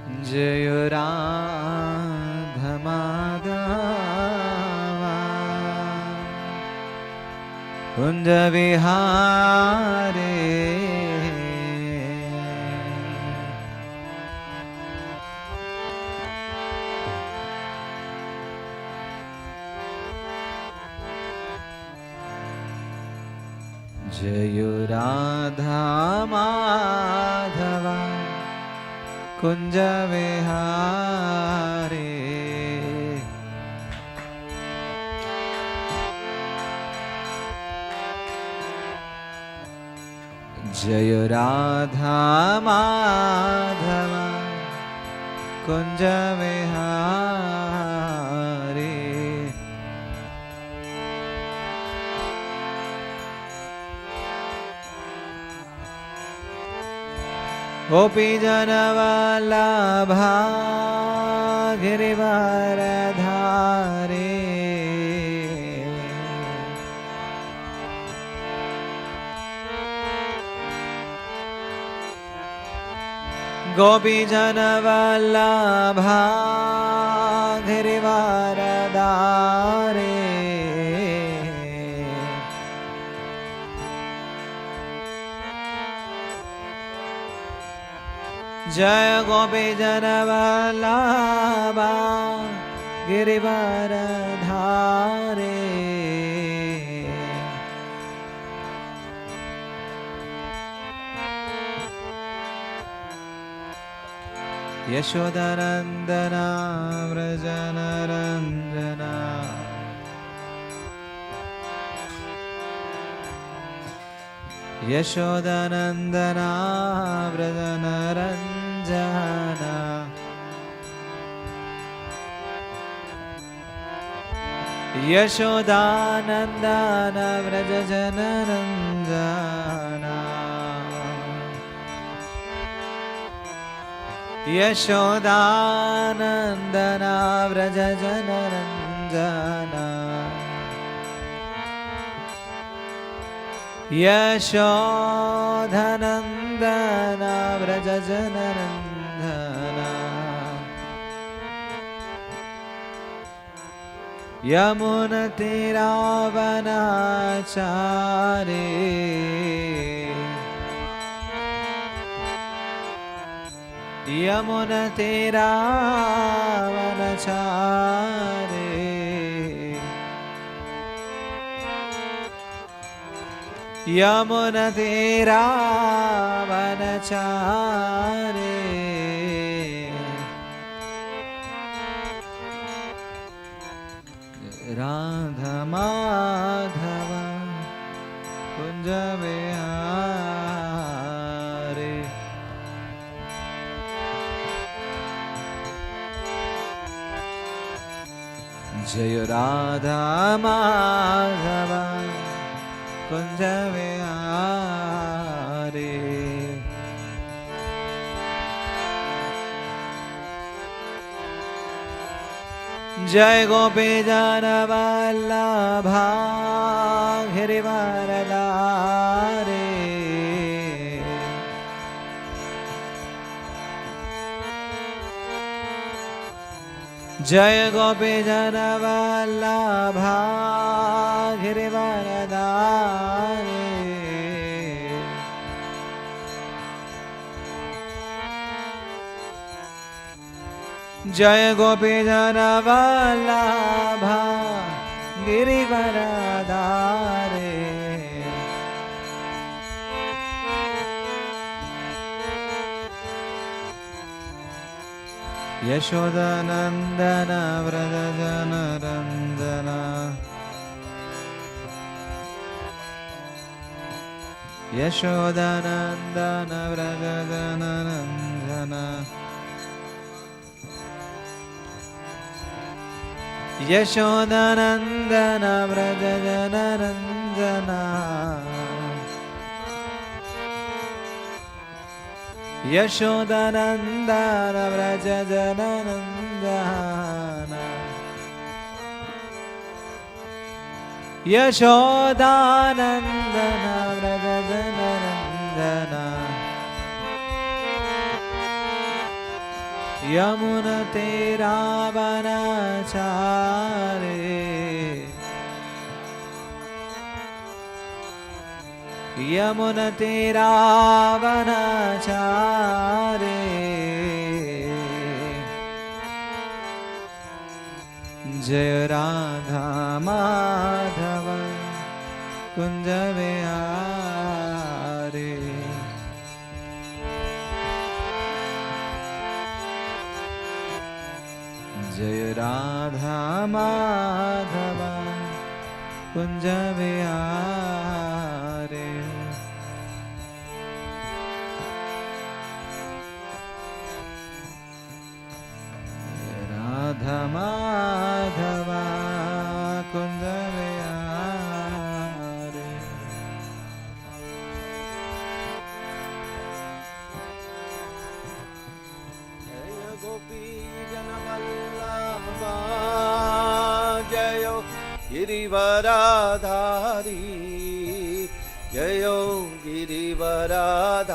जय राधा माधवा कुंज विहारे जय राधा माधवा कुंज विहारे जय राधा माधवा कुंज विहारे गोपी जनवल्लभा गिरिवरधारे गोपी जनवल्लभा गिरिवरधारे जय गोपी जनवल्लभा गिरिवरधारे यशोदनंदना व्रजनरंजना यशोदनंदना व्रजनरंजना यशोदानंदन व्रजनरंजना यशोदानंदन व्रजनरंजना यशोधनंदन व्रजनरंजना यमुनतीरावनाचारे यमुनतीरावनाचारे यमुनतीरावनाचारे राधा माधव कुंज विहारे जय राधा माधव कुंज विहारे जय गोपी जनवल्लभा गिरिवरधारे जय गोपी जनवल्लभा गिरिवरधारे जय गोपी जनवल्लभा गिरिवरधारे यशोदानंदन व्रजनरंजना यशोदानंदन व्रजनरंजना यशोदानंदन व्रजनरंजना यशोदानंदन व्रजनरंजना यशोदानंदन व्रजनरंजना यमुनते रावणाचारे यमुनते रावणाचारे जय राधा माधव कुंज विहारे जय राधा माधव कुंज विहारे राधा माधव कुंज विहारे जय गोपी जनवल्लभा जय गिरिवराधारी जय गिरिवराधारी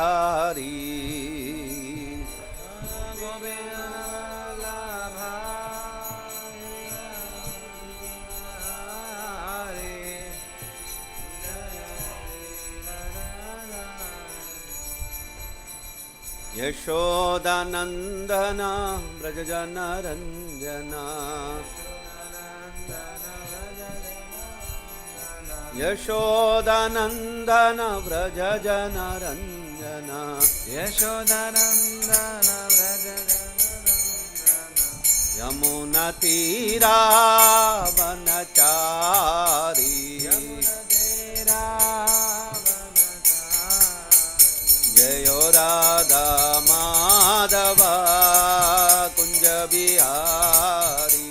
यशोदानन्दना व्रजजनरञ्जना यशोदानन्दन व्रजजनरञ्जना यशोदानन्दन व्रजजनरञ्जना यमुनतीरावनचारी जय राधा माधव कुंज बिहारी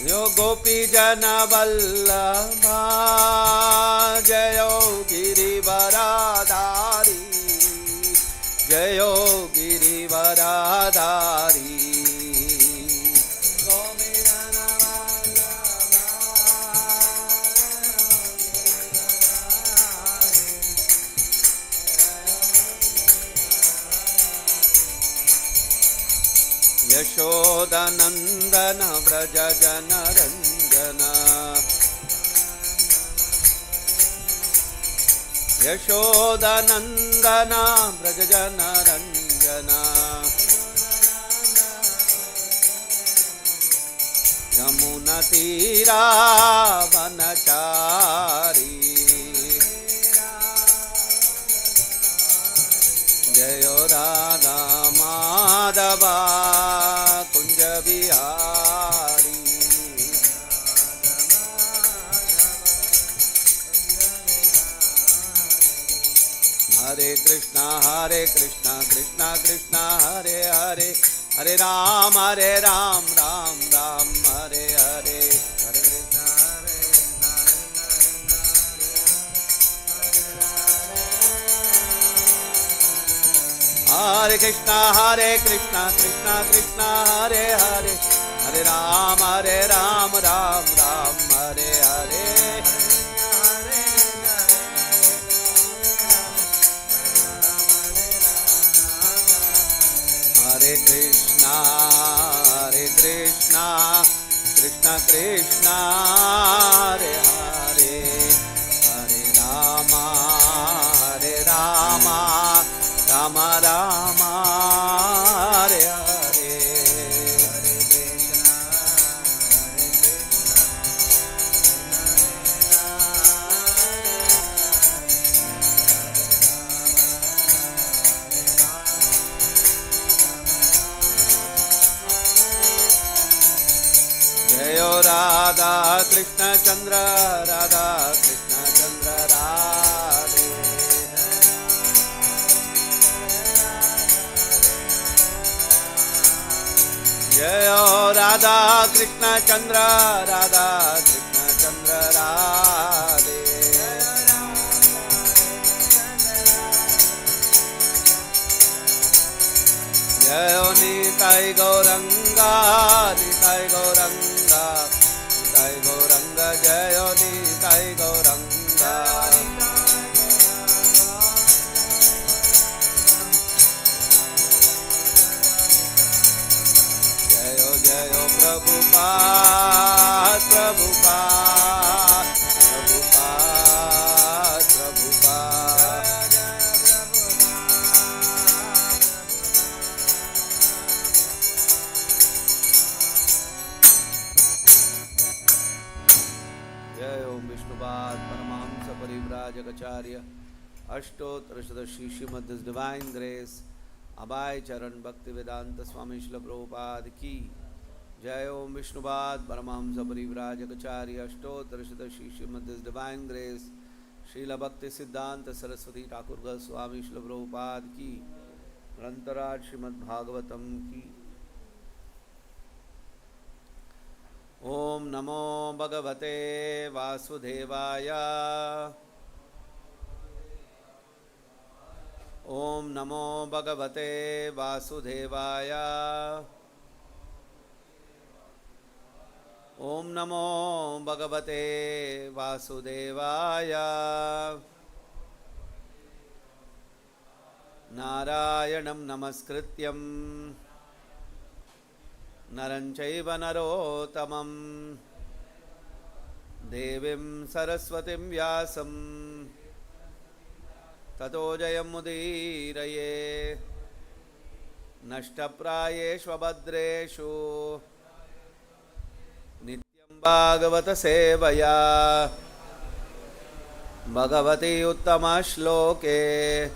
यो गोपी जन वल्लभा जयो गिरिवराधारी जयो गिरिवराधारी यशोदानन्दन व्रजजनरञ्जना यशोदानन्दन व्रजजनरञ्जना यमुनतीरावनचारी जय राधा माधव कुंज बिहारी हरे कृष्णा कृष्णा कृष्णा हरे हरे हरे राम राम राम हरे हरे हरे कृष्णा हरे कृष्णा कृष्णा कृष्णा हरे हरे हरे राम राम हरे हरे हरे कृष्णा कृष्णा कृष्णा हरे हरे हरे राम राम हरे हरे जय राधा कृष्ण चंद्र राधा कृष्ण चंद्र राधे जय राधा कृष्ण चंद्र राधा कृष्ण चंद्र राधे जय निताई गौरंगा निताई गौरंगा निताई गौरंगा जय Nitai Gauranga Bhagavatam Ashtottara Shrimad His Divine Grace Abhay Charan Bhakti Vedanta Swami Srila Prabhupada Ki Jai Om Vishnupad Paramahamsa Parivrajagacharya Ashtottara Shrimad His Divine Grace Srila Bhakti Siddhanta Saraswati Thakur Swami Srila Prabhupada Ki Rantaraj Srimad Bhagavatam Ki Om Namo Bhagavate Vasudevaya Om Namo Bhagavate Vasudevaya Om Namo Bhagavate Vasudevaya Narayanam Namaskrityam Naranchaiva Narotamam Devim Saraswatim Vyasam Tato Jayamudiraye Nashtaprayeshva Bhadreshu Nityam Bhagavata Sevaya Bhagavati Uttama Shloke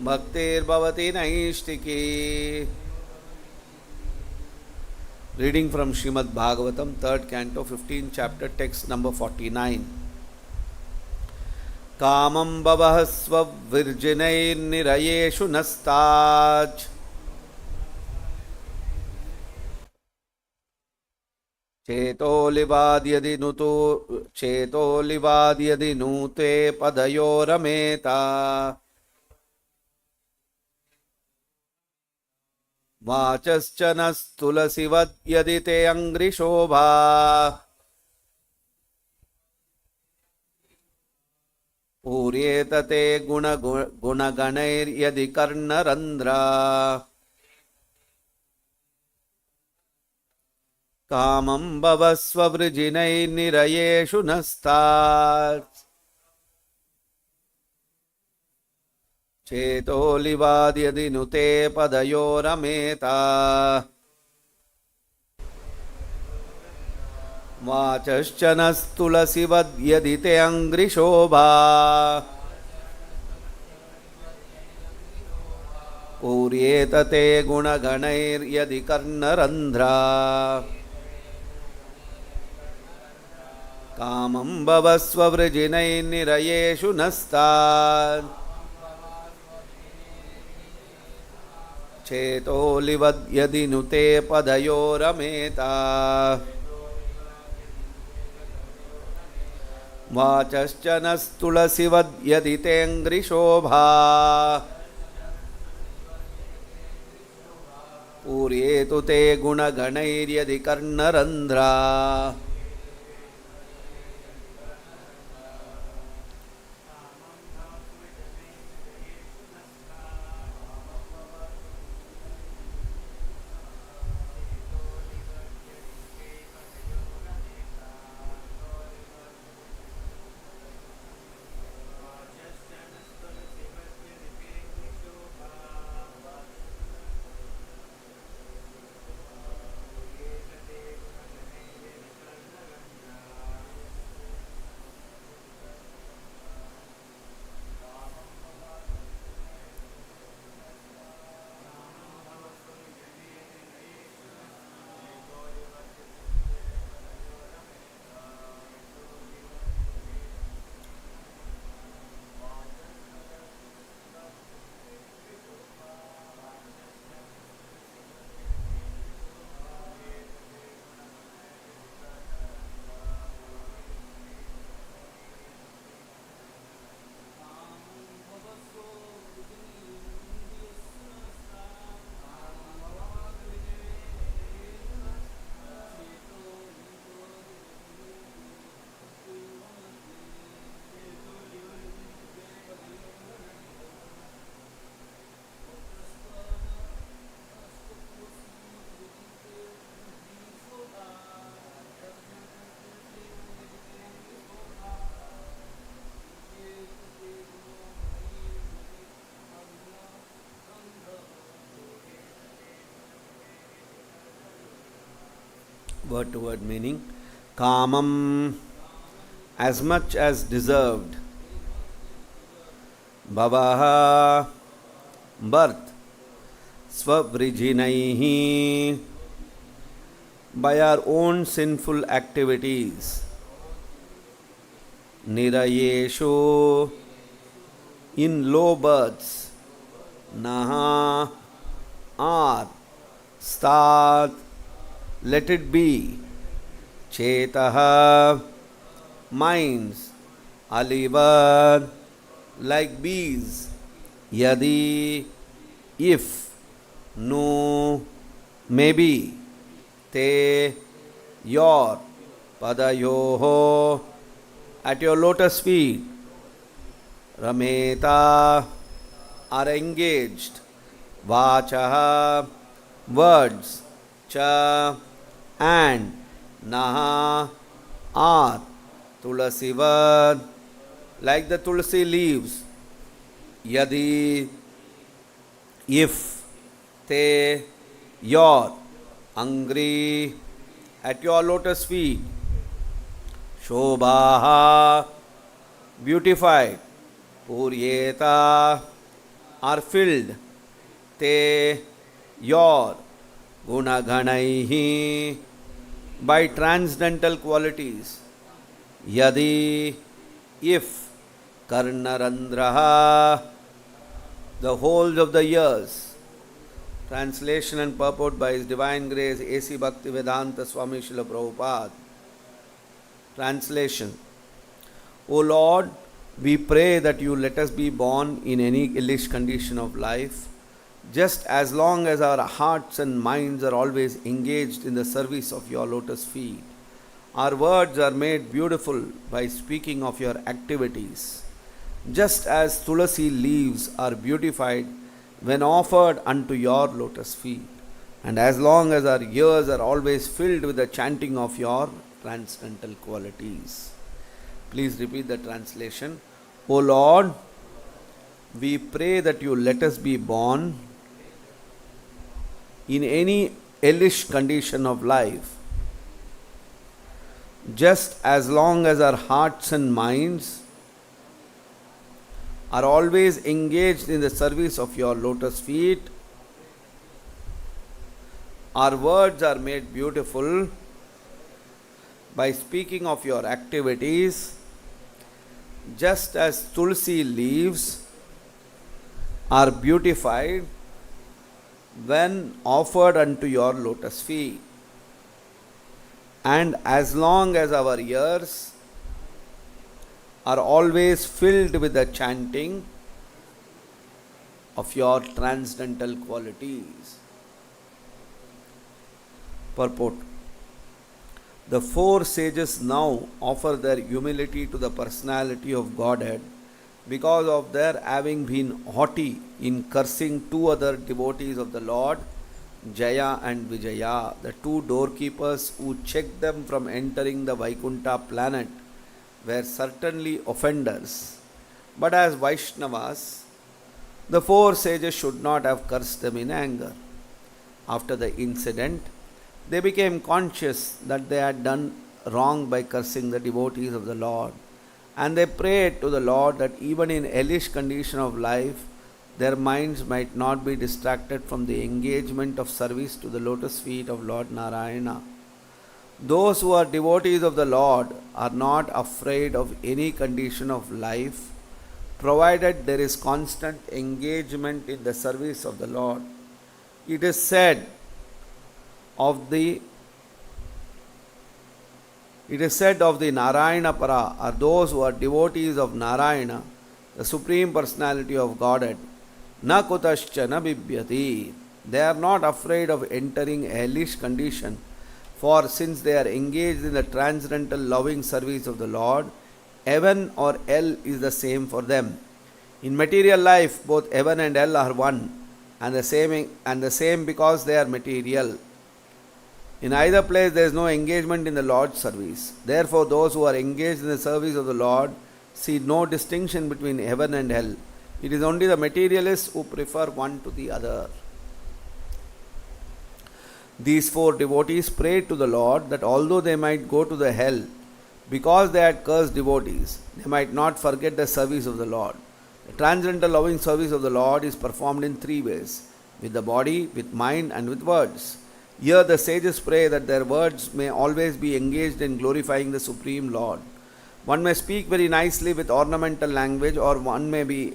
Bhaktir Bhavati Naishtiki. Reading from Srimad Bhagavatam, 3rd Canto, 15th Chapter, text number 49. Kamam bhavahasva virjinair nirayeshu nastaj Cheto livadyadi nute padayorameta Vachaschanastulasivat yadite angrishobha Puryetate gunaganair yadi karnarandra Kamam bhavasva vrijinair nirayeshu nastat Cheto livadyadi nute padayorameta Vachaschanastulasivad yadite angrishobha Puryetate gunaganair yadi karnarandra Kamam bhavasva vrijinair nirayeshu nastat Cheto livadyadi nute padayorameta Vachaschanastulasivad yadite angrishobha Puryetu te gunaganair yadi karnarandra word to word meaning. Kamam, as much as deserved. Bhavaha birth Svavrijinaihi by our own sinful activities. Nirayeshu in low births. Naha are stat let it be. Chetaha minds. Alivad like bees. Yadi if. No maybe. Te your. Padayoho at your lotus feet. Rameta are engaged. Vachaha words. Cha and. Naha are. Tulasivad like the tulsi leaves. Yadi if. Te your. Angry at your lotus feet. Shobhaha beautified. Puryeta are filled. Te your. Gunaganaihi by transcendental qualities. Yadi if. Karnarandraha the holes of the ears. Translation and purport by His Divine Grace A.C. Bhaktivedanta Swami Srila Prabhupada. Translation. O Lord, we pray that you let us be born in any illish condition of life, just as long as our hearts and minds are always engaged in the service of your lotus feet. Our words are made beautiful by speaking of your activities, just as tulasi leaves are beautified when offered unto your lotus feet, and as long as our ears are always filled with the chanting of your transcendental qualities. Please repeat the translation. O Lord, we pray that you let us be born in any hellish condition of life, just as long as our hearts and minds are always engaged in the service of your lotus feet. Our words are made beautiful by speaking of your activities, just as tulsi leaves are beautified when offered unto your lotus feet, and as long as our ears are always filled with the chanting of your transcendental qualities. Purport. The four sages now offer their humility to the personality of Godhead because of their having been haughty in cursing two other devotees of the Lord, Jaya and Vijaya, the two doorkeepers who checked them from entering the Vaikuntha planet, were certainly offenders. But as Vaishnavas, the four sages should not have cursed them in anger. After the incident, they became conscious that they had done wrong by cursing the devotees of the Lord, and they prayed to the Lord that even in hellish condition of life, their minds might not be distracted from the engagement of service to the lotus feet of Lord Narayana. Those who are devotees of the Lord are not afraid of any condition of life, provided there is constant engagement in the service of the Lord. It is said of the Narayana Para are those who are devotees of Narayana, the Supreme Personality of Godhead. Na kutascha na bibhyati. They are not afraid of entering a hellish condition, for since they are engaged in the transcendental loving service of the Lord, heaven or hell is the same for them. In material life, both heaven and hell are one and the same because they are material. In either place there is no engagement in the Lord's service. Therefore, those who are engaged in the service of the Lord see no distinction between heaven and hell. It is only the materialists who prefer one to the other. These four devotees prayed to the Lord that although they might go to the hell because they had cursed devotees, they might not forget the service of the Lord. The transcendental loving service of the Lord is performed in three ways: with the body, with mind, and with words. Here the sages pray that their words may always be engaged in glorifying the Supreme Lord. One may speak very nicely with ornamental language, or one may be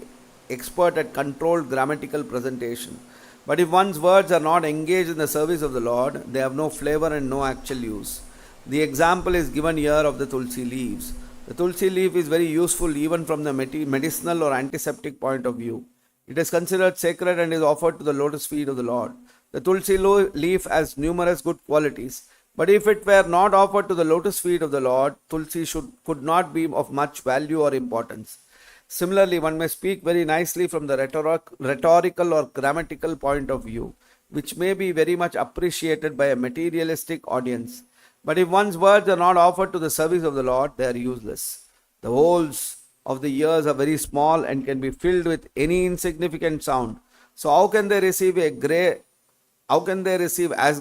expert at controlled grammatical presentation. But if one's words are not engaged in the service of the Lord, they have no flavor and no actual use. The example is given here of the tulsi leaves. The tulsi leaf is very useful even from the medicinal or antiseptic point of view. It is considered sacred and is offered to the lotus feet of the Lord. The tulsi leaf has numerous good qualities. But if it were not offered to the lotus feet of the Lord, tulsi could not be of much value or importance. Similarly, one may speak very nicely from the rhetorical or grammatical point of view, which may be very much appreciated by a materialistic audience. But if one's words are not offered to the service of the Lord, they are useless. The holes of the ears are very small and can be filled with any insignificant sound. So how can they receive as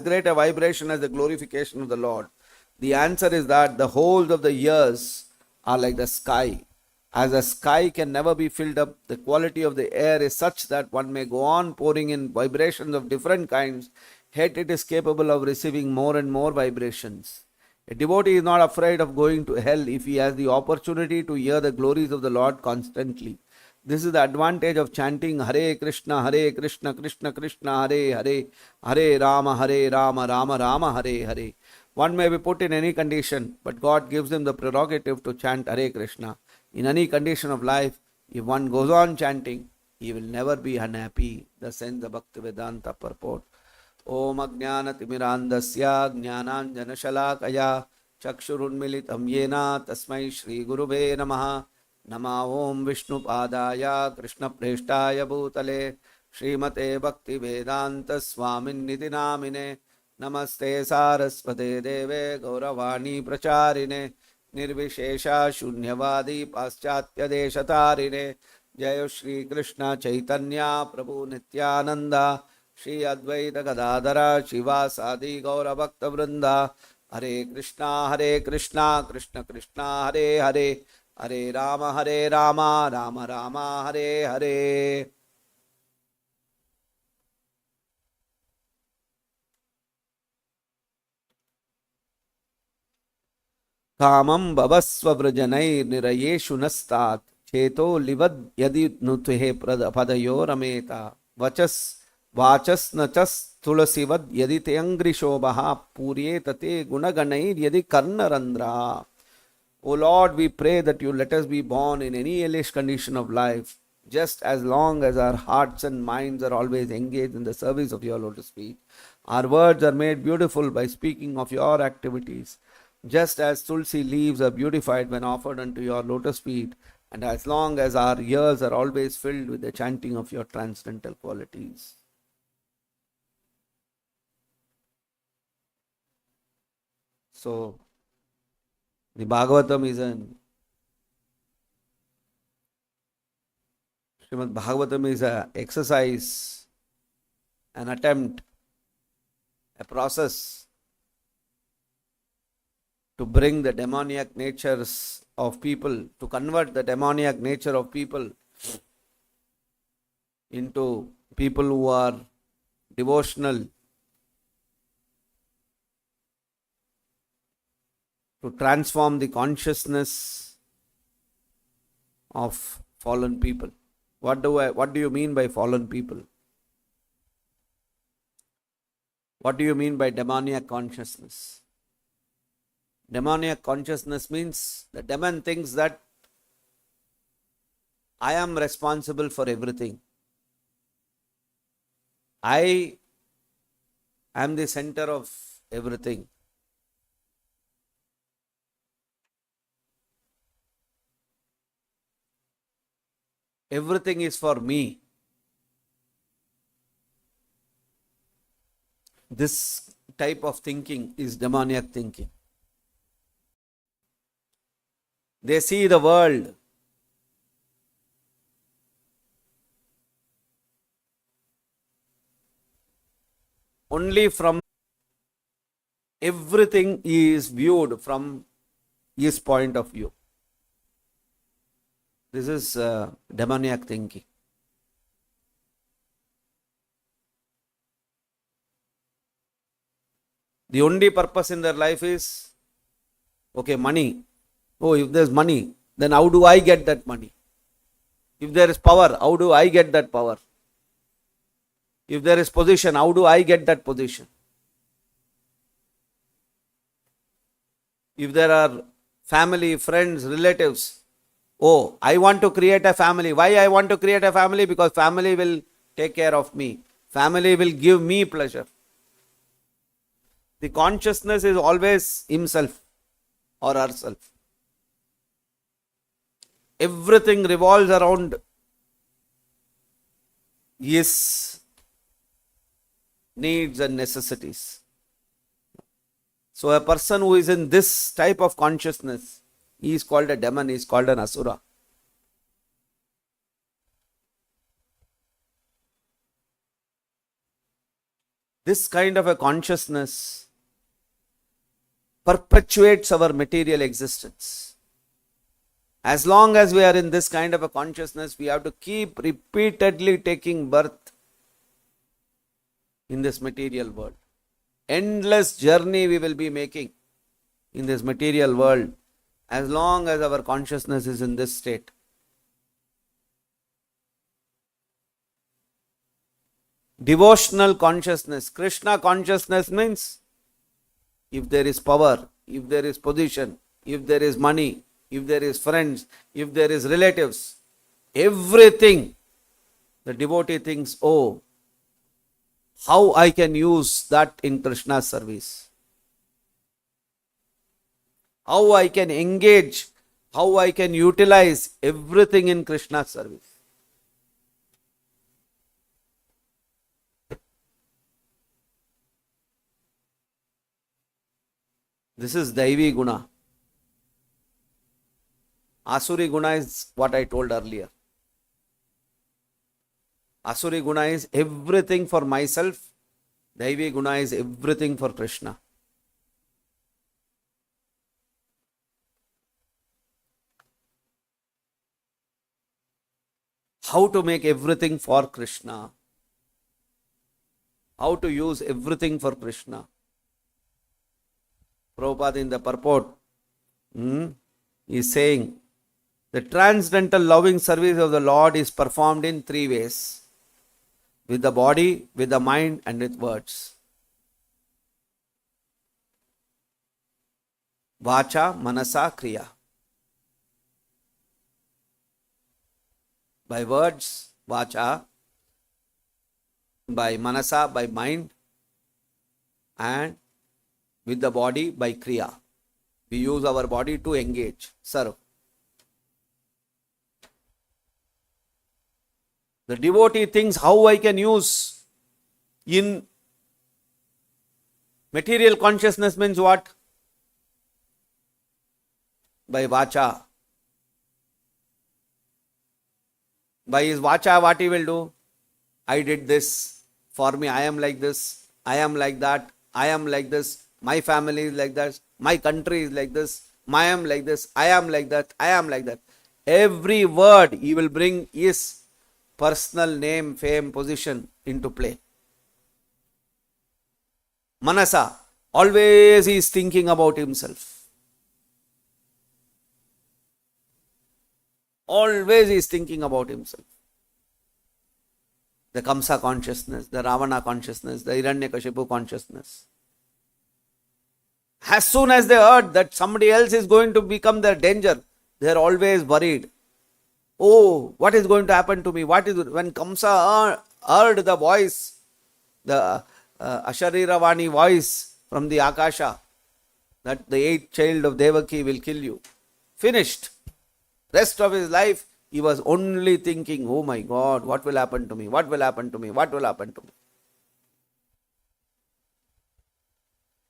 great a vibration as the glorification of the Lord? The answer is that the holes of the ears are like the sky. As the sky can never be filled up, the quality of the air is such that one may go on pouring in vibrations of different kinds, yet it is capable of receiving more and more vibrations. A devotee is not afraid of going to hell if he has the opportunity to hear the glories of the Lord constantly. This is the advantage of chanting Hare Krishna, Krishna Krishna, Hare Hare, Hare Rama, Rama Rama, Hare Hare. One may be put in any condition, but God gives him the prerogative to chant Hare Krishna. In any condition of life, if one goes on chanting, he will never be unhappy. The sense of Bhaktivedanta purport. Om Ajnana Timirandasya Jnananjana Shalakaya Chakshurunmilitam Yena Tasmai Shri Gurube Namaha Nama Om Vishnupadaya Krishna Preshtaya Bhutale Srimate Bhaktivedanta Swamin Niti Namine Namaste Saraswate Deve Gauravani Pracharine Nirvishesha Shunyavadi Paschatya Deshatarine Jaya Shri Krishna Chaitanya Prabhu Nityananda Shri Advaita Gadadhara Shivasadi Gaura Bhakta Vrinda Hare Krishna Krishna Krishna Hare Hare Hare Rama Rama Rama Hare Hare. Kamam Babasva Vrajanai Nirayeshu Nastat Cheto Livad Yadi Nutuhe Padayo Rameta Vachas Nachas Tulasivad Yadi Teangri Shobha Purye Tate Gunaganair Yadi Karnarandra. O Lord, we pray that you let us be born in any hellish condition of life, just as long as our hearts and minds are always engaged in the service of your lotus feet. Our words are made beautiful by speaking of your activities, just as tulsi leaves are beautified when offered unto your lotus feet, and as long as our ears are always filled with the chanting of your transcendental qualities. So, the Bhagavatam is Srimad Bhagavatam is an exercise, an attempt, a process to bring the demoniac natures of people, to convert the demoniac nature of people into people who are devotional, to transform the consciousness of fallen people. What do you mean by fallen people? What do you mean by demoniac consciousness? Demoniac consciousness means the demon thinks that I am responsible for everything. I am the center of everything. Everything is for me. This type of thinking is demoniac thinking. They see the world only from, everything is viewed from his point of view. This is demoniac thinking. The only purpose in their life is, okay, money. Oh, if there's money, then how do I get that money? If there is power, how do I get that power? If there is position, how do I get that position? If there are family, friends, relatives, oh, I want to create a family. Why I want to create a family? Because family will take care of me. Family will give me pleasure. The consciousness is always himself or herself. Everything revolves around his needs and necessities. So a person who is in this type of consciousness, he is called a demon, he is called an asura. This kind of a consciousness perpetuates our material existence. As long as we are in this kind of a consciousness, we have to keep repeatedly taking birth in this material world. Endless journey we will be making in this material world as long as our consciousness is in this state. Devotional consciousness, Krishna consciousness means if there is power, if there is position, if there is money, if there is friends, if there is relatives, everything, the devotee thinks, oh, how I can use that in Krishna's service. How I can engage, how I can utilize everything in Krishna's service. This is Daivi Guna. Asuri Guna is what I told earlier. Asuri Guna is everything for myself. Daivi Guna is everything for Krishna. How to make everything for Krishna? How to use everything for Krishna? Prabhupada in the purport is saying, the transcendental loving service of the Lord is performed in three ways. With the body, with the mind and with words. Vacha, Manasa, Kriya. By words, Vacha, by Manasa, by mind, and with the body, by Kriya. We use our body to engage, serve. The devotee thinks how I can use in material consciousness means what? By Vacha. By his Vacha, what he will do? I did this. For me, I am like this. I am like that. I am like this. My family is like that. My country is like this. I am like this. I am like that. I am like that. Every word he will bring is personal name, fame, position into play. Manasa, always he is thinking about himself. Always he is thinking about himself. The Kamsa consciousness, the Ravana consciousness, the Hiranyakashipu consciousness. As soon as they heard that somebody else is going to become their danger, they are always worried. Oh, what is going to happen to me? When Kamsa heard the voice, the Ashariravani voice from the Akasha, that the eighth child of Devaki will kill you. Finished. Rest of his life, he was only thinking, oh my God, what will happen to me? What will happen to me? What will happen to me?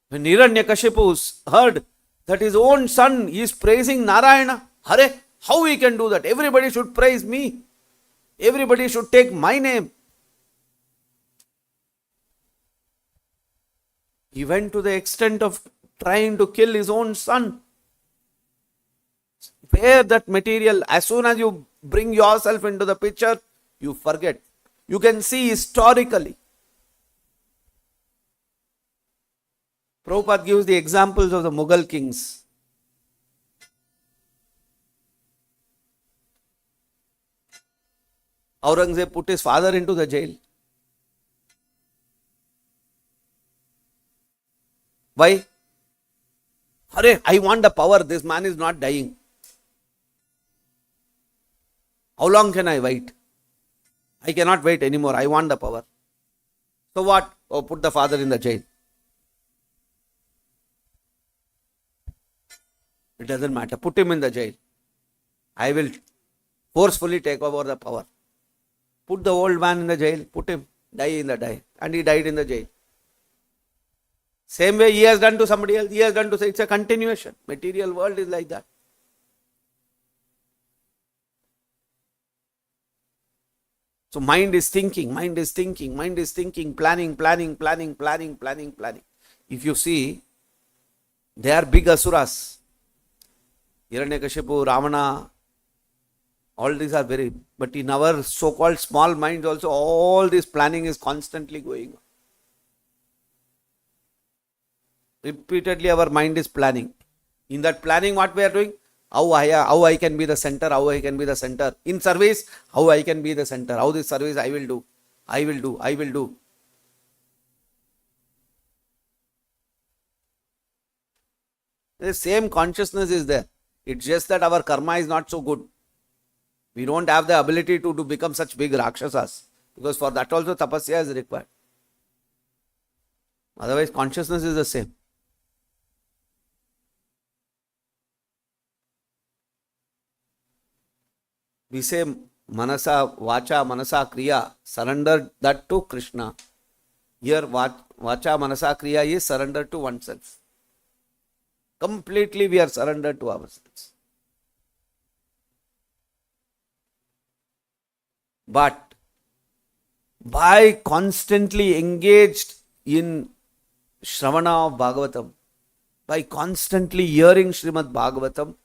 When Hiranyakashipu heard that his own son is praising Narayana, Hare, how he can do that? Everybody should praise me. Everybody should take my name. He went to the extent of trying to kill his own son. where that material, as soon as you bring yourself into the picture, you forget. You can see historically. Prabhupada gives the examples of the Mughal kings. Aurangzeb put his father into the jail. Why? Hare, I want the power. This man is not dying. How long can I wait? I cannot wait anymore. I want the power. So what? Oh, put the father in the jail. It doesn't matter. Put him in the jail. I will forcefully take over the power. Put the old man in the jail. Put him. Die in the jail. And he died in the jail. Same way he has done to somebody else. He has done to say, it's a continuation. Material world is like that. So mind is thinking, planning. If you see, they are big asuras. Hiranyakashipu, Ravana, all these are very, but in our so-called small minds also, all this planning is constantly going on. Repeatedly our mind is planning. In that planning, what we are doing? How I can be the center, how I can be the center. In service, how I can be the center. How this service I will do. The same consciousness is there. It's just that our karma is not so good. We don't have the ability to become such big Rakshasas. Because for that also tapasya is required. Otherwise, consciousness is the same. We say manasa, vacha, manasa, kriya, surrender that to Krishna. Here, vacha, manasa, kriya is surrender to oneself. Completely we are surrendered to ourselves. But by constantly engaged in Shravana of Bhagavatam, by constantly hearing Srimad Bhagavatam,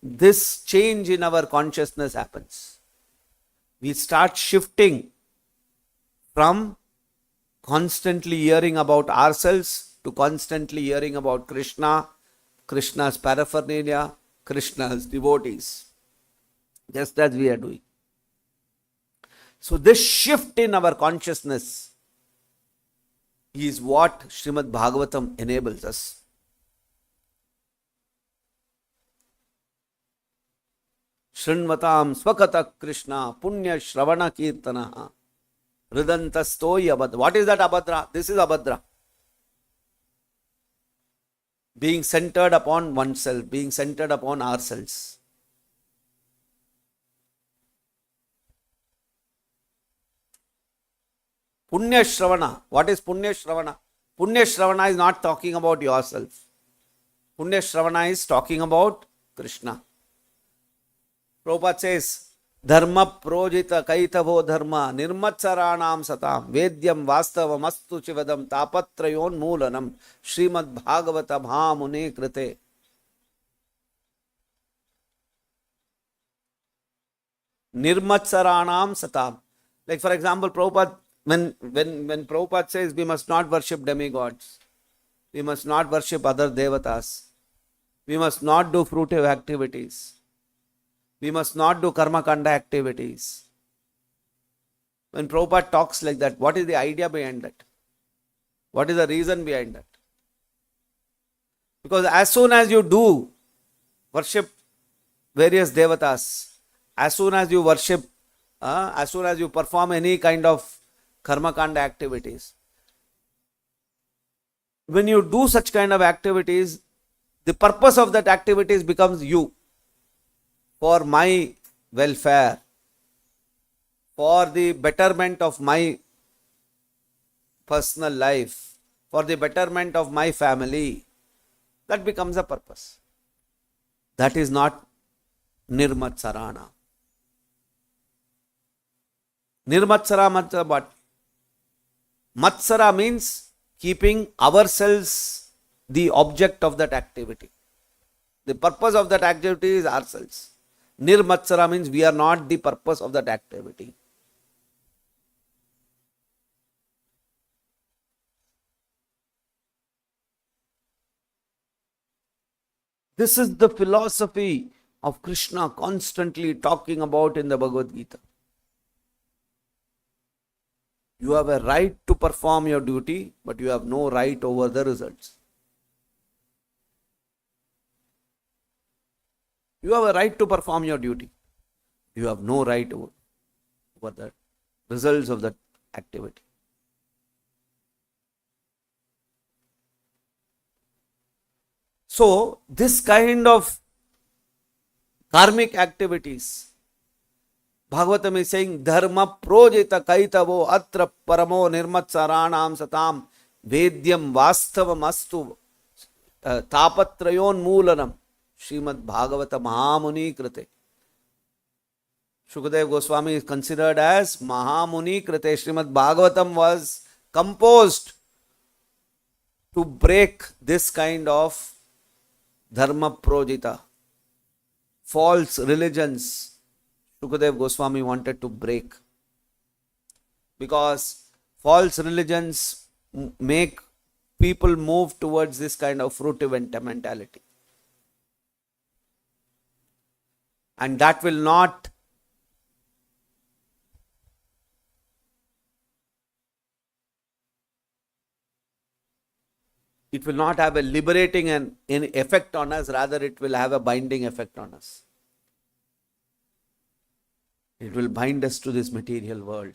this change in our consciousness happens. We start shifting from constantly hearing about ourselves to constantly hearing about Krishna, Krishna's paraphernalia, Krishna's devotees. Just as we are doing. So this shift in our consciousness is what Srimad Bhagavatam enables us. Shrinvatam swakata Krishna punya shravana kirtana ridantastoy abhadra. What is that abhadra? This is abhadra. Being centered upon oneself, being centered upon ourselves. Punya shravana. What is punya shravana? Punya shravana is not talking about yourself. Punya shravana is talking about Krishna. Prabhupada says, Dharma projita kaitavo dharma nirmatsaranam satam vedyam vastavam astu chivadam tapatrayon moolanam Srimad Bhagavata bhamune krite. Nirmatsaranam satam. Like for example, Prabhupada, when Prabhupada says we must not worship demigods, we must not worship other devatas, we must not do fruitive activities, we must not do karma kanda activities. When Prabhupada talks like that, what is the idea behind that? What is the reason behind that? Because as soon as you do worship various devatas, as soon as you worship, as soon as you perform any kind of karma kanda activities, when you do such kind of activities, the purpose of that activities becomes you. For my welfare, for the betterment of my personal life, for the betterment of my family, that becomes a purpose. That is not nirmatsarana. Nirmatsara means what? Matsara means keeping ourselves the object of that activity. The purpose of that activity is ourselves. Nirmatsara means we are not the purpose of that activity. This is the philosophy of Krishna constantly talking about in the Bhagavad Gita. You have a right to perform your duty, but you have no right over the results. You have a right to perform your duty. You have no right over the results of that activity. So, this kind of karmic activities, Bhagavatam is saying, Dharma projita kaitavo atra paramo nirmatsaranam satam vedyam vastavam astu tapatrayon moolanam Srimad Bhagavatam Mahamuni Krite. Shukadev Goswami is considered as Mahamuni Krite. Srimad Bhagavatam was composed to break this kind of dharma projita, false religions. Shukadev Goswami wanted to break, because false religions make people move towards this kind of fruitive mentality, and that will not have a liberating and effect on us, rather it will have a binding effect on us. It will bind us to this material world.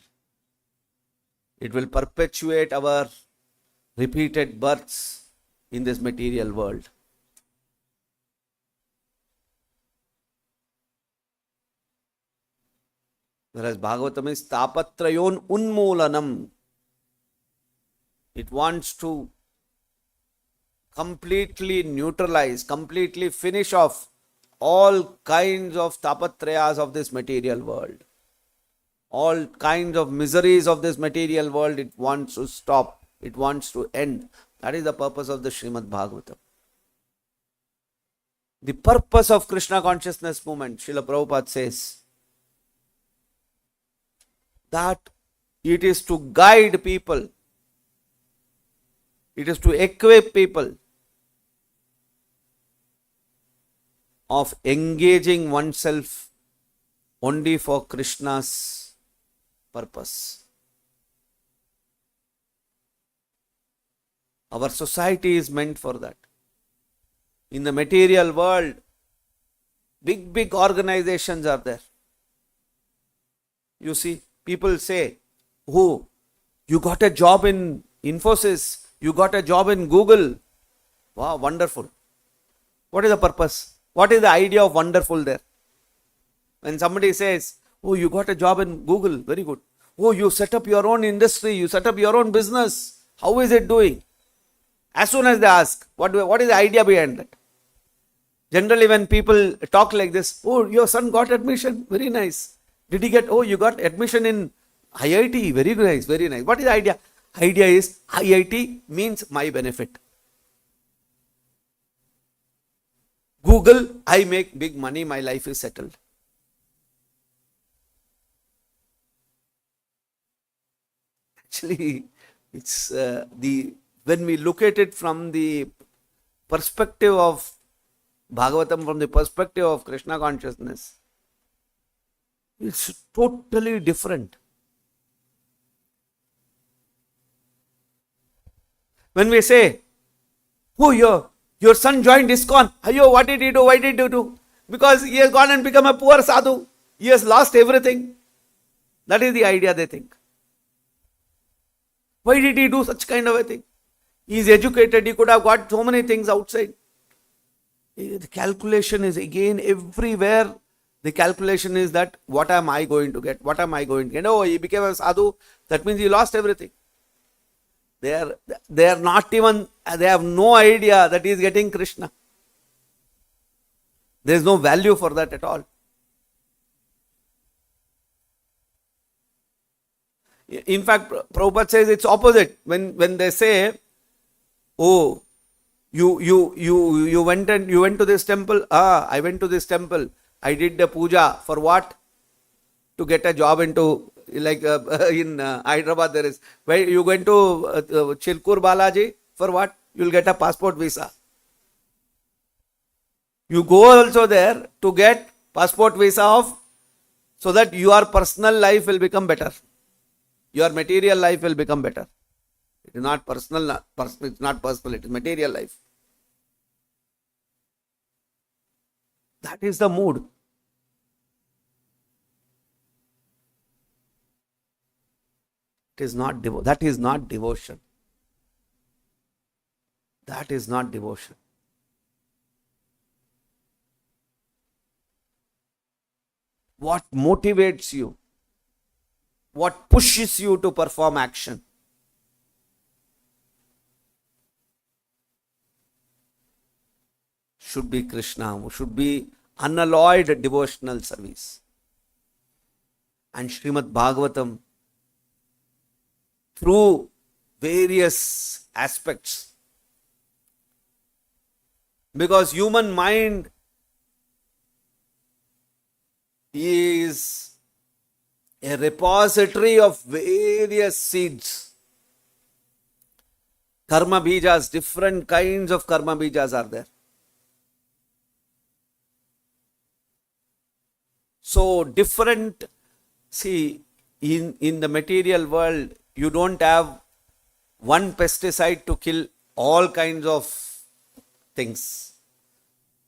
It will perpetuate our repeated births in this material world. Whereas Bhagavatam is tapatrayon unmoolanam. It wants to completely neutralize, completely finish off all kinds of tapatrayas of this material world. All kinds of miseries of this material world, it wants to stop. It wants to end. That is the purpose of the Srimad Bhagavatam. The purpose of Krishna consciousness movement, Srila Prabhupada says, that it is to guide people. It is to equip people of engaging oneself only for Krishna's purpose. Our society is meant for that. In the material world, big organizations are there. You see, people say, oh, you got a job in Infosys, you got a job in Google. Wow, wonderful. What is the purpose? What is the idea of wonderful there? When somebody says, oh, you got a job in Google, very good. Oh, you set up your own industry, you set up your own business. How is it doing? As soon as they ask, what is the idea behind that? Generally, when people talk like this, oh, your son got admission, very nice. Did he get, oh, you got admission in IIT, very nice, very nice. What is the idea? Idea is, IIT means my benefit. Google, I make big money, my life is settled. Actually, it's when we look at it from the perspective of Bhagavatam, from the perspective of Krishna consciousness, it's totally different. When we say, oh, your son joined ISKCON. Ayo, what did he do? Why did you do? Because he has gone and become a poor sadhu. He has lost everything. That is the idea they think. Why did he do such kind of a thing? He is educated. He could have got so many things outside. The calculation is again everywhere. The calculation is that what am I going to get? What am I going to get? Oh, he became a sadhu. That means he lost everything. They are not even, they have no idea that he is getting Krishna. There is no value for that at all. In fact, Prabhupada says it's opposite. When they say, oh, you went to this temple. I went to this temple. I did the puja for what? To get a job into, like in Hyderabad there is, where you going to Chilkur Balaji for what? You will get a passport visa. You go also there to get passport visa of, so that your personal life will become better. Your material life will become better. It is not personal, it's not personal, it is material life. That is the mood. It is not that is not devotion. That is not devotion. What motivates you? What pushes you to perform action? Should be Krishna, should be unalloyed devotional service. And Srimad Bhagavatam, through various aspects, because human mind is a repository of various seeds. Karma bijas, different kinds of karma bijas are there. So different, see, in the material world, you don't have one pesticide to kill all kinds of things.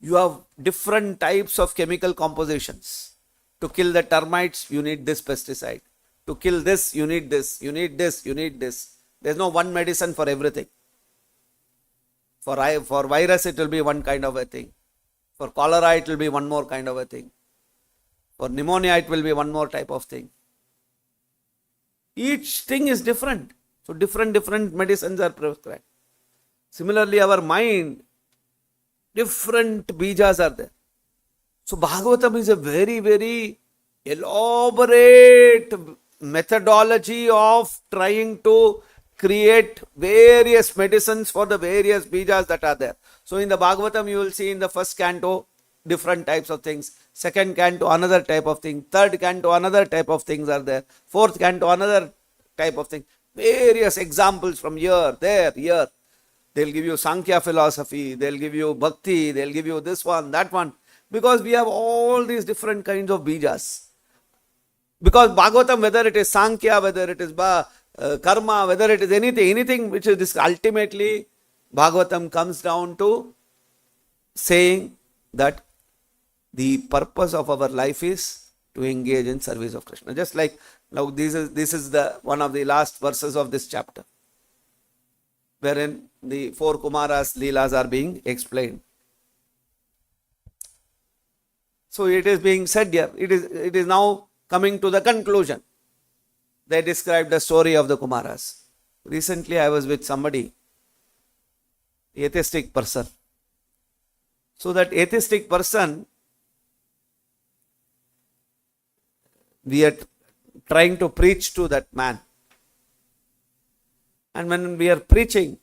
You have different types of chemical compositions. To kill the termites, you need this pesticide. To kill this, you need this. You need this, you need this. There's no one medicine for everything. For virus, it will be one kind of a thing. For cholera, it will be one more kind of a thing. For pneumonia, it will be one more type of thing. Each thing is different. So different medicines are prescribed. Similarly, our mind, different bijas are there. So Bhagavatam is a very, very elaborate methodology of trying to create various medicines for the various bijas that are there. So in the Bhagavatam, you will see in the first canto, different types of things. Second canto, another type of thing. Third canto, another type of things are there. Fourth canto, another type of thing. Various examples from here, there, here. They'll give you Sankhya philosophy, they'll give you Bhakti, they'll give you this one, that one. Because we have all these different kinds of bijas. Because Bhagavatam, whether it is Sankhya, whether it is Karma, whether it is anything which is this, ultimately Bhagavatam comes down to saying that the purpose of our life is to engage in service of Krishna. Just like now, this is the one of the last verses of this chapter, wherein the 4 Kumaras' Leelas are being explained. So it is being said here, it is now coming to the conclusion. They described the story of the Kumaras. Recently I was with somebody, atheistic person. So that atheistic person, we are trying to preach to that man. And when we are preaching,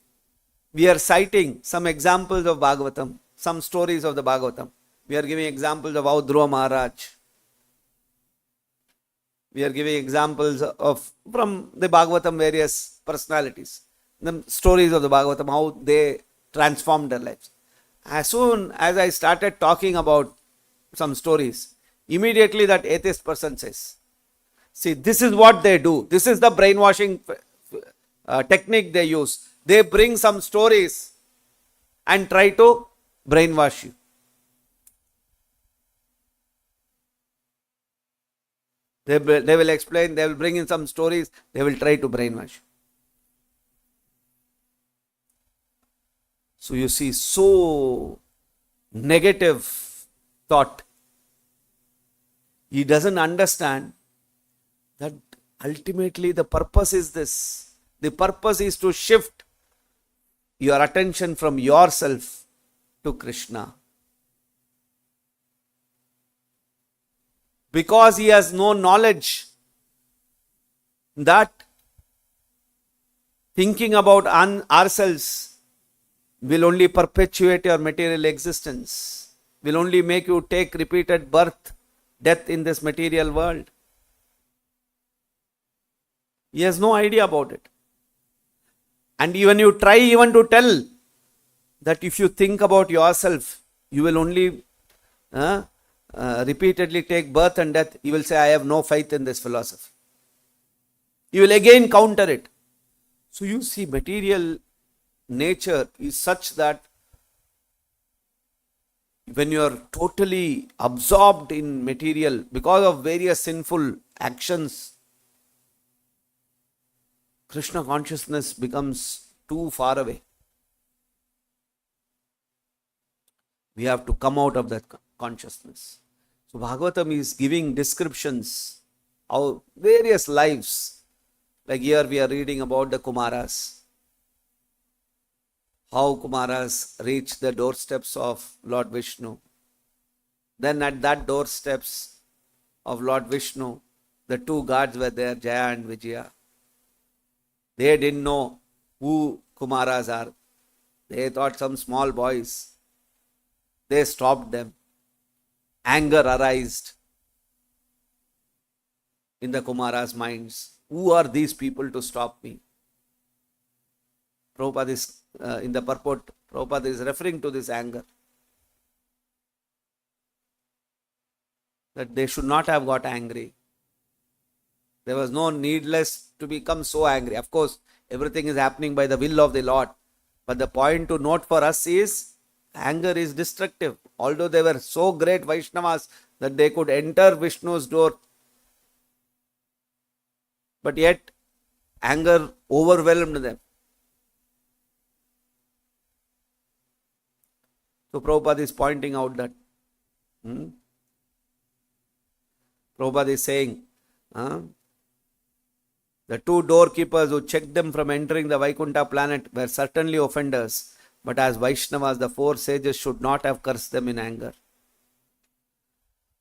we are citing some examples of Bhagavatam, some stories of the Bhagavatam. We are giving examples of how Dhruva Maharaj. We are giving examples of from the Bhagavatam various personalities. The stories of the Bhagavatam, how they transformed their lives. As soon as I started talking about some stories, immediately that atheist person says, see, this is what they do. This is the brainwashing technique they use. They bring some stories and try to brainwash you. They will explain, they will bring in some stories, they will try to brainwash you. So you see, so negative thought. He doesn't understand that ultimately the purpose is this. The purpose is to shift your attention from yourself to Krishna. Because he has no knowledge that thinking about ourselves will only perpetuate your material existence, will only make you take repeated birth, death in this material world. He has no idea about it. And even you try even to tell that if you think about yourself, you will only repeatedly take birth and death. He will say, I have no faith in this philosophy. He will again counter it. So you see, material nature is such that when you are totally absorbed in material because of various sinful actions, Krishna consciousness becomes too far away. We have to come out of that consciousness. So Bhagavatam is giving descriptions of various lives. Like here we are reading about the Kumaras. How Kumaras reached the doorsteps of Lord Vishnu. Then at that doorsteps of Lord Vishnu, the two gods were there, Jaya and Vijaya. They didn't know who Kumaras are. They thought some small boys. They stopped them. Anger arised in the Kumaras' minds. Who are these people to stop me? Prabhupada is, in the purport, Prabhupada is referring to this anger. That they should not have got angry. There was no needless to become so angry. Of course, everything is happening by the will of the Lord. But the point to note for us is, anger is destructive. Although they were so great Vaishnavas that they could enter Vishnu's door, but yet anger overwhelmed them. So Prabhupada is pointing out that Prabhupada is saying the two doorkeepers who checked them from entering the Vaikuntha planet were certainly offenders, but as Vaishnavas, the four sages should not have cursed them in anger.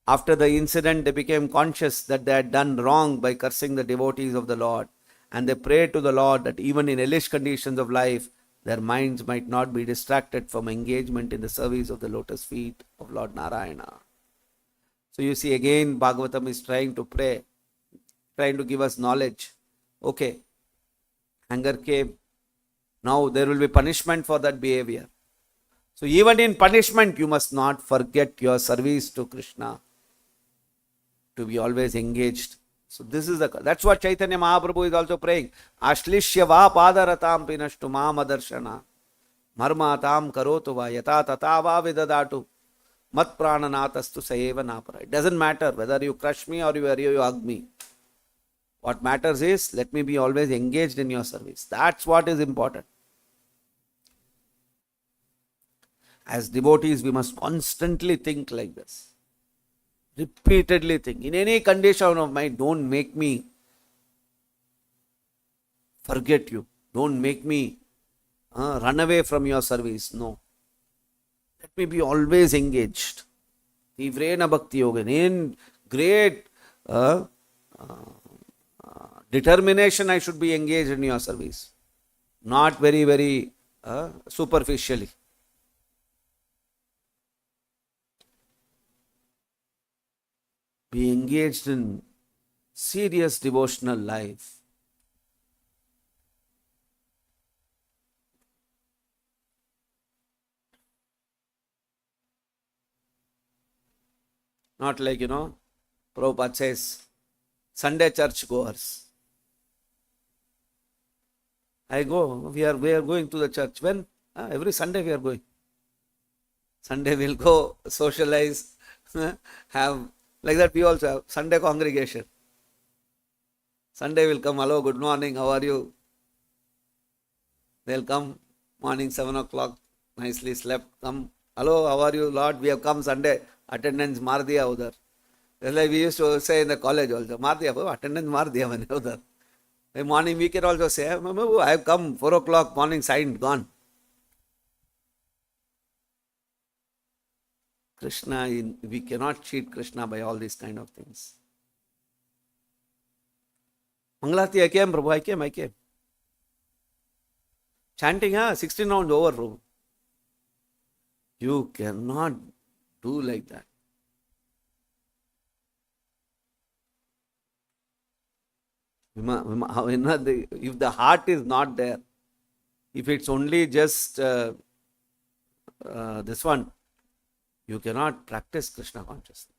After the incident, they became conscious that they had done wrong by cursing the devotees of the Lord, and they prayed to the Lord that even in hellish conditions of life, their minds might not be distracted from engagement in the service of the lotus feet of Lord Narayana. So you see, again Bhagavatam is trying to pray, trying to give us knowledge. Okay, anger came. Now there will be punishment for that behavior. So even in punishment, you must not forget your service to Krishna, to be always engaged. So this is that's what Chaitanya Mahaprabhu is also praying. Ashlishya va padaratam pinashtu mam adarshana marmatam karotu va yata tata va vidadatu mat prananatastu sayeva napara. It doesn't matter whether you crush me or you hug me. What matters is, let me be always engaged in your service. That's what is important. As devotees, we must constantly think like this. Repeatedly think. In any condition of mind, don't make me forget you. Don't make me run away from your service. No. Let me be always engaged. Tivrena bhakti yoga. In great determination, I should be engaged in your service. Not very, very superficially. Be engaged in serious devotional life. Not like, Prabhupada says, Sunday church goers. I go, we are going to the church. When? Every Sunday we are going. Sunday we'll go, socialize, have, like that we also have Sunday congregation. Sunday will come, hello, good morning, how are you? They'll come, morning 7 o'clock, nicely slept, come, hello, how are you, Lord, we have come Sunday, attendance maar diya udhar. That's like we used to say in the college also, maar diya, attendance maar diya maine udhar. In morning we can also say, I have come 4 o'clock, morning signed, gone. Krishna, we cannot cheat Krishna by all these kind of things. Mangalati, I came, Prabhu, I came. Chanting, 16 rounds over, Prabhu. You cannot do like that. If the heart is not there, if it's only just this one, you cannot practice Krishna consciousness.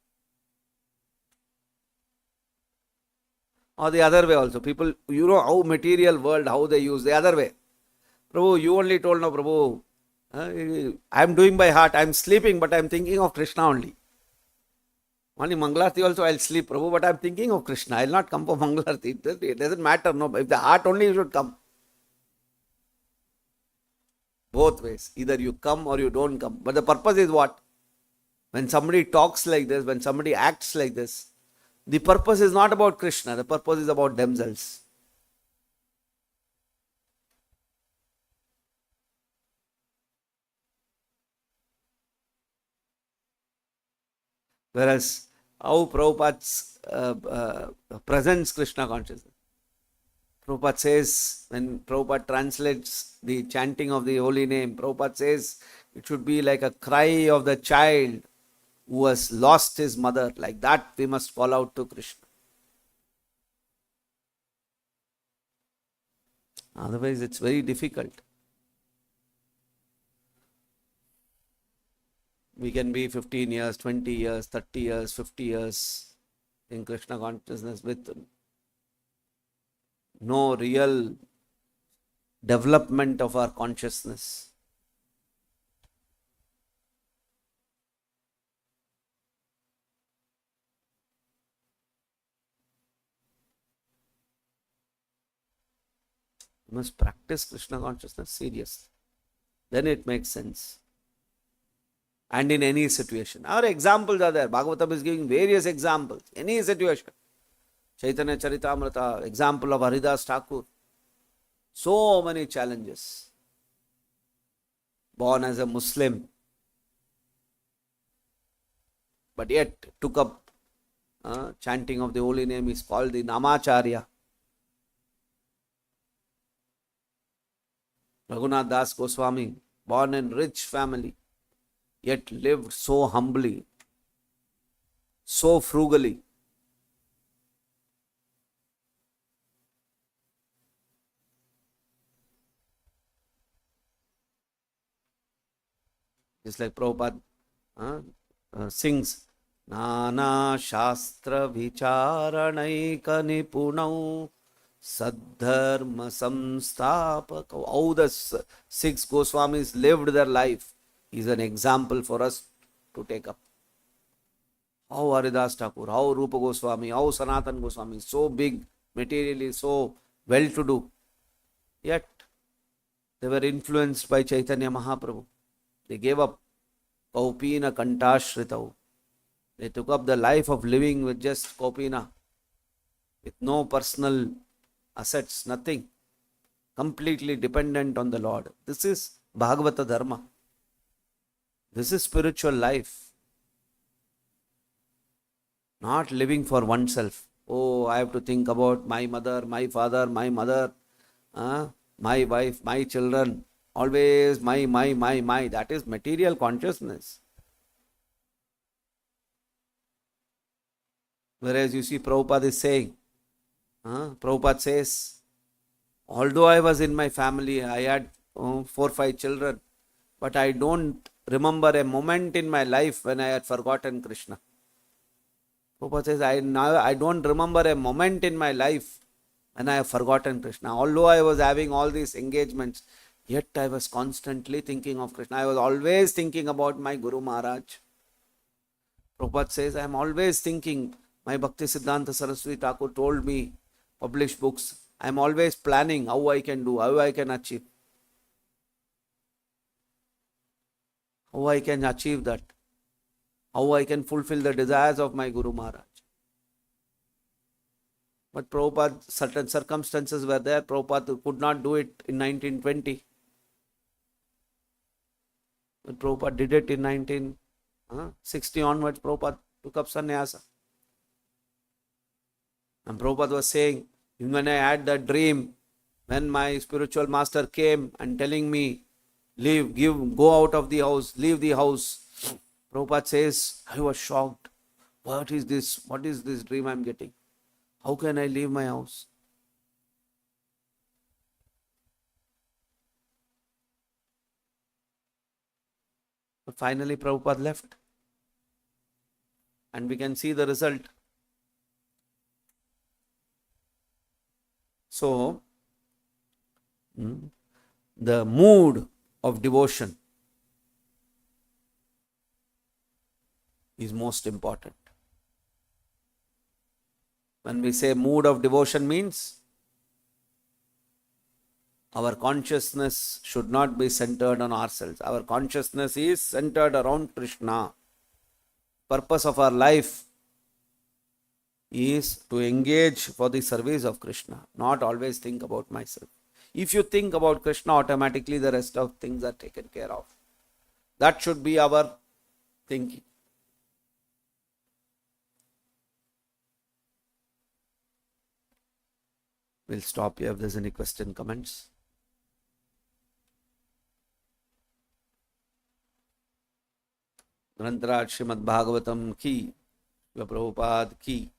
Or the other way also. People, you know how material world, how they use the other way. Prabhu, you only told, no, Prabhu, I am doing by heart, I am sleeping, but I am thinking of Krishna only. Only Mangalarti also I will sleep, Prabhu, but I am thinking of Krishna. I will not come for Mangalarti. It doesn't matter, no. If the heart only, you should come. Both ways. Either you come or you don't come. But the purpose is what? When somebody talks like this, when somebody acts like this, the purpose is not about Krishna. The purpose is about themselves. Whereas how Prabhupada presents Krishna consciousness. Prabhupada says, when Prabhupada translates the chanting of the holy name, Prabhupada says it should be like a cry of the child who has lost his mother. Like that we must call out to Krishna. Otherwise it's very difficult. We can be 15 years, 20 years, 30 years, 50 years in Krishna consciousness with no real development of our consciousness. You must practice Krishna consciousness seriously. Then it makes sense. And in any situation. Our examples are there. Bhagavatam is giving various examples. Any situation. Chaitanya Charitamrita, example of Haridas Thakur. So many challenges. Born as a Muslim, but yet took up chanting of the holy name. Is called the Namacharya. Raghunath Das Goswami, born in rich family, yet lived so humbly, so frugally. Just like Prabhupada sings, Nana Shastra Vicharanai Kanipunau Saddharma Samstapaka. How the 6 Goswamis lived their life is an example for us to take up. How Haridas Thakur, how Rupa Goswami, how Sanatan Goswami, so big, materially so well-to-do. Yet, they were influenced by Chaitanya Mahaprabhu. They gave up Kaupina Kantashritau. They took up the life of living with just Kaupina, with no personal assets, nothing. Completely dependent on the Lord. This is Bhagavata Dharma. This is spiritual life. Not living for oneself. Oh, I have to think about my mother, my father, my mother, my wife, my children. Always my. That is material consciousness. Whereas you see Prabhupada is saying, Prabhupada says, although I was in my family, I had 4-5 children, but I don't remember a moment in my life when I had forgotten Krishna. Prabhupada says, I don't remember a moment in my life when I have forgotten Krishna. Although I was having all these engagements, yet I was constantly thinking of Krishna. I was always thinking about my Guru Maharaj. Prabhupada says, I am always thinking. My Bhakti Siddhanta Saraswati Thakur told me, publish books. I am always planning how I can do, how I can achieve. How I can achieve that. How I can fulfill the desires of my Guru Maharaj. But Prabhupada, certain circumstances were there. Prabhupada could not do it in 1920. But Prabhupada did it in 1960 onwards. Prabhupada took up sannyasa. And Prabhupada was saying, even when I had that dream, when my spiritual master came and telling me, go out of the house, leave the house. Prabhupada says, I was shocked. What is this? What is this dream I am getting? How can I leave my house? But finally, Prabhupada left. And we can see the result. So, the mood of devotion is most important. When we say mood of devotion means our consciousness should not be centered on ourselves. Our consciousness is centered around Krishna. Purpose of our life is to engage for the service of Krishna, not always think about myself. If you think about Krishna, automatically the rest of things are taken care of. That should be our thinking. We'll stop here if there's any question, comments. ग्रंथराज Shrimad Bhagavatam की, Prabhupada की.